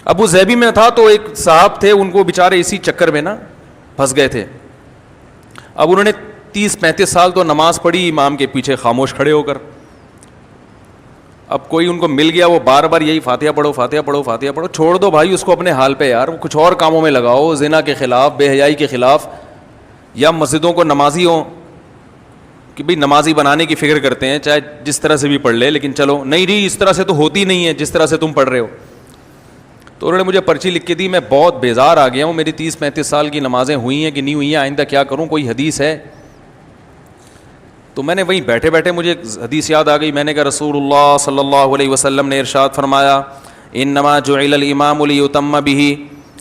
ابو Dhabi میں تھا تو ایک صاحب تھے, ان کو بیچارے اسی چکر میں نا پھنس گئے تھے. اب انہوں نے 30-35 سال تو نماز پڑھی امام کے پیچھے خاموش کھڑے ہو کر. اب کوئی ان کو مل گیا, وہ بار بار یہی فاتحہ پڑھو فاتحہ پڑھو فاتحہ پڑھو. چھوڑ دو بھائی اس کو اپنے حال پہ یار, وہ کچھ اور کاموں میں لگاؤ, زنا کے خلاف, بے حیائی کے خلاف, یا مسجدوں کو نمازی ہوں کہ بھئی نمازی بنانے کی فکر کرتے ہیں, چاہے جس طرح سے بھی پڑھ لے, لیکن چلو نہیں جی اس طرح سے تو ہوتی نہیں ہے جس طرح سے تم پڑھ رہے ہو. تو انہوں نے مجھے پرچی لکھ کے دی, میں بہت بیزار آ گیا ہوں, میری 30-35 سال کی نمازیں ہوئی ہیں کہ نہیں ہوئی ہیں, آئندہ کیا کروں, کوئی حدیث ہے؟ تو میں نے وہیں بیٹھے بیٹھے مجھے حدیث یاد آ گئی. میں نے کہا رسول اللہ صلی اللہ علیہ وسلم نے ارشاد فرمایا انما جعل الامام لیتم بہ,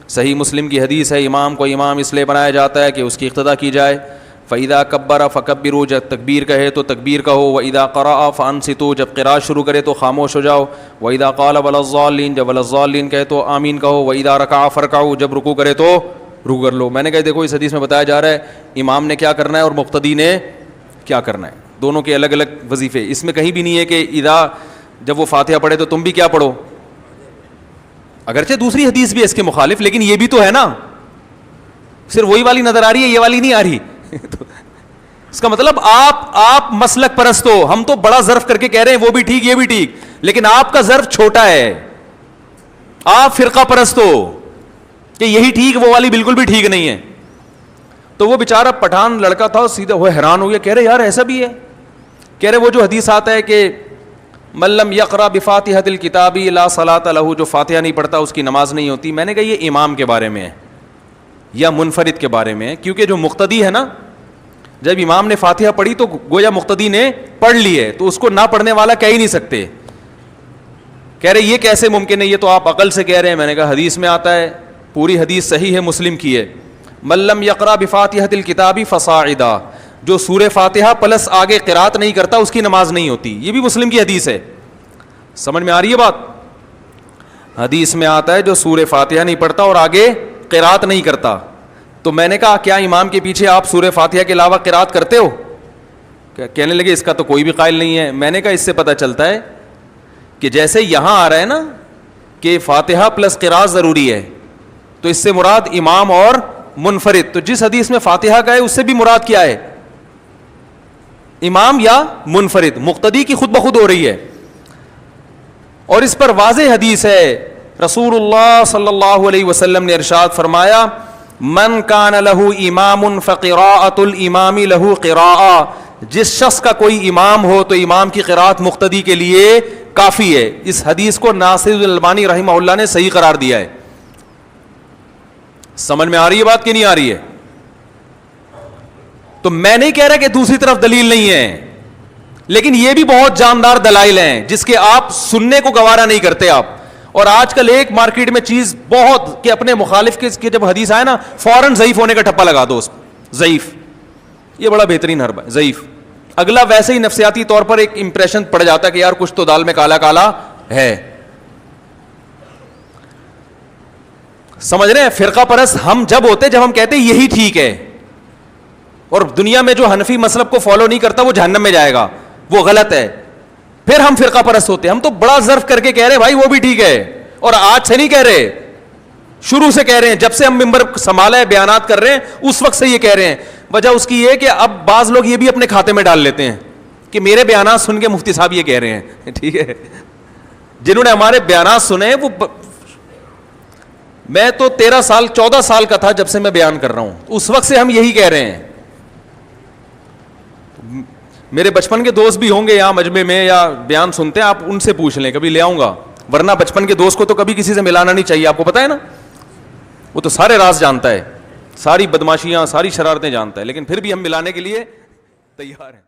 صحیح مسلم کی حدیث ہے, امام کو امام اس لیے بنایا جاتا ہے کہ اس کی اقتداء کی جائے. فَإِذَا كَبَّرَ فَكَبِّرُوا, جب تکبیر کہے تو تکبیر کہو. وَإِذَا قَرَأَ فَأَنصِتُوا, جب قراءت شروع کرے تو خاموش ہو جاؤ. وَإِذَا قَالَ وَلَا الضَّالِّينَ, جب وَلَا الضَّالِّينَ کہے تو آمین کہو. وَإِذَا رَكَعَ فَارْكَعُوا, جب رکوع کرے تو رکوع کر لو. میں نے کہا دیکھو اس حدیث میں بتایا جا رہا ہے امام نے کیا کرنا ہے اور مقتدی نے کیا کرنا ہے, دونوں کے الگ الگ وظیفے. اس میں کہیں بھی نہیں ہے کہ اذا جب وہ فاتحہ پڑھے تو تم بھی کیا پڑھو, اگرچہ دوسری حدیث بھی ہے اس کے مخالف, لیکن یہ بھی تو ہے نا, صرف وہی والی نظر آ رہی ہے, یہ والی نہیں آ رہی. تو اس کا مطلب آپ مسلک پرست ہو, ہم تو بڑا ظرف کر کے کہہ رہے ہیں وہ بھی ٹھیک یہ بھی ٹھیک, لیکن آپ کا ظرف چھوٹا ہے, آپ فرقہ پرست ہو کہ یہی ٹھیک وہ والی بالکل بھی ٹھیک نہیں ہے. تو وہ بیچارہ پٹھان لڑکا تھا, سیدھا وہ حیران ہو گیا, کہہ رہے یار ایسا بھی ہے, کہہ رہے وہ جو حدیث آتا ہے کہ من لم یقرأ بفاتحۃ الکتاب لا صلاۃ لہ, جو فاتحہ نہیں پڑھتا اس کی نماز نہیں ہوتی. میں نے کہا یہ امام کے بارے میں ہے یا منفرد کے بارے میں ہے, کیونکہ جو مقتدی ہے نا, جب امام نے فاتحہ پڑھی تو گویا مقتدی نے پڑھ لی ہے, تو اس کو نہ پڑھنے والا کہہ ہی نہیں سکتے. کہہ رہے یہ کیسے ممکن ہے, یہ تو آپ عقل سے کہہ رہے ہیں. میں نے کہا حدیث میں آتا ہے, پوری حدیث صحیح ہے, مسلم کی ہے, من لم یقرأ بفاتحۃ الکتاب فصاعدا, جو سورہ فاتحہ پلس آگے قرات نہیں کرتا اس کی نماز نہیں ہوتی. یہ بھی مسلم کی حدیث ہے. سمجھ میں آ رہی ہے بات؟ حدیث میں آتا ہے جو سورہ فاتحہ نہیں پڑھتا اور آگے قرات نہیں کرتا. تو میں نے کہا کیا امام کے پیچھے آپ سورہ فاتحہ کے علاوہ قرات کرتے ہو؟ کہنے لگے اس کا تو کوئی بھی قائل نہیں ہے. میں نے کہا اس سے پتہ چلتا ہے کہ جیسے یہاں آ رہا ہے نا کہ فاتحہ پلس قرات ضروری ہے, تو اس سے مراد امام اور منفرد. تو جس حدیث میں فاتحہ کا ہے اس سے بھی مراد کیا ہے, امام یا منفرد, مقتدی کی خود بخود ہو رہی ہے. اور اس پر واضح حدیث ہے, رسول اللہ صلی اللہ علیہ وسلم نے ارشاد فرمایا من کان لہ امام فقراءۃ الامام لہ قراءۃ, جس شخص کا کوئی امام ہو تو امام کی قراءت مقتدی کے لیے کافی ہے. اس حدیث کو ناصر الالبانی رحمہ اللہ نے صحیح قرار دیا ہے. سمجھ میں آ رہی ہے بات کہ نہیں آ رہی ہے؟ تو میں نہیں کہہ رہا کہ دوسری طرف دلیل نہیں ہے, لیکن یہ بھی بہت جاندار دلائل ہیں جس کے آپ سننے کو گوارا نہیں کرتے آپ. اور آج کل ایک مارکیٹ میں چیز بہت کہ اپنے مخالف کے جب حدیث آئے نا فوراً ضعیف ہونے کا ٹھپا لگا دو اس پہ, ضعیف, یہ بڑا بہترین حربہ ہے, ضعیف. اگلا ویسے ہی نفسیاتی طور پر ایک امپریشن پڑ جاتا ہے کہ یار کچھ تو دال میں کالا کالا ہے. سمجھ رہے ہیں؟ فرقہ پرست ہم جب ہوتے جب ہم کہتے یہی ٹھیک ہے, اور دنیا میں جو حنفی مسلک کو فالو نہیں کرتا وہ جہنم میں جائے گا, وہ غلط ہے, پھر ہم فرقہ پرست ہوتے. ہم تو بڑا ظرف کر کے کہہ رہے بھائی وہ بھی ٹھیک ہے, اور آج سے نہیں کہہ رہے, شروع سے کہہ رہے ہیں, جب سے ہم ممبر سنبھالا ہے بیانات کر رہے ہیں اس وقت سے یہ کہہ رہے ہیں. وجہ اس کی یہ کہ اب بعض لوگ یہ بھی اپنے کھاتے میں ڈال لیتے ہیں کہ میرے بیانات سن کے مفتی صاحب یہ کہہ رہے ہیں. ٹھیک ہے, جنہوں نے ہمارے بیانات سنے وہ, میں تو 14 سال کا تھا جب سے میں بیان کر رہا ہوں, اس وقت سے ہم یہی کہہ رہے ہیں. میرے بچپن کے دوست بھی ہوں گے یہاں مجمع میں یا بیان سنتے ہیں, آپ ان سے پوچھ لیں, کبھی لے آؤں گا. ورنہ بچپن کے دوست کو تو کبھی کسی سے ملانا نہیں چاہیے, آپ کو پتا ہے نا, وہ تو سارے راز جانتا ہے, ساری بدماشیاں ساری شرارتیں جانتا ہے, لیکن پھر بھی ہم ملانے کے لیے تیار ہیں.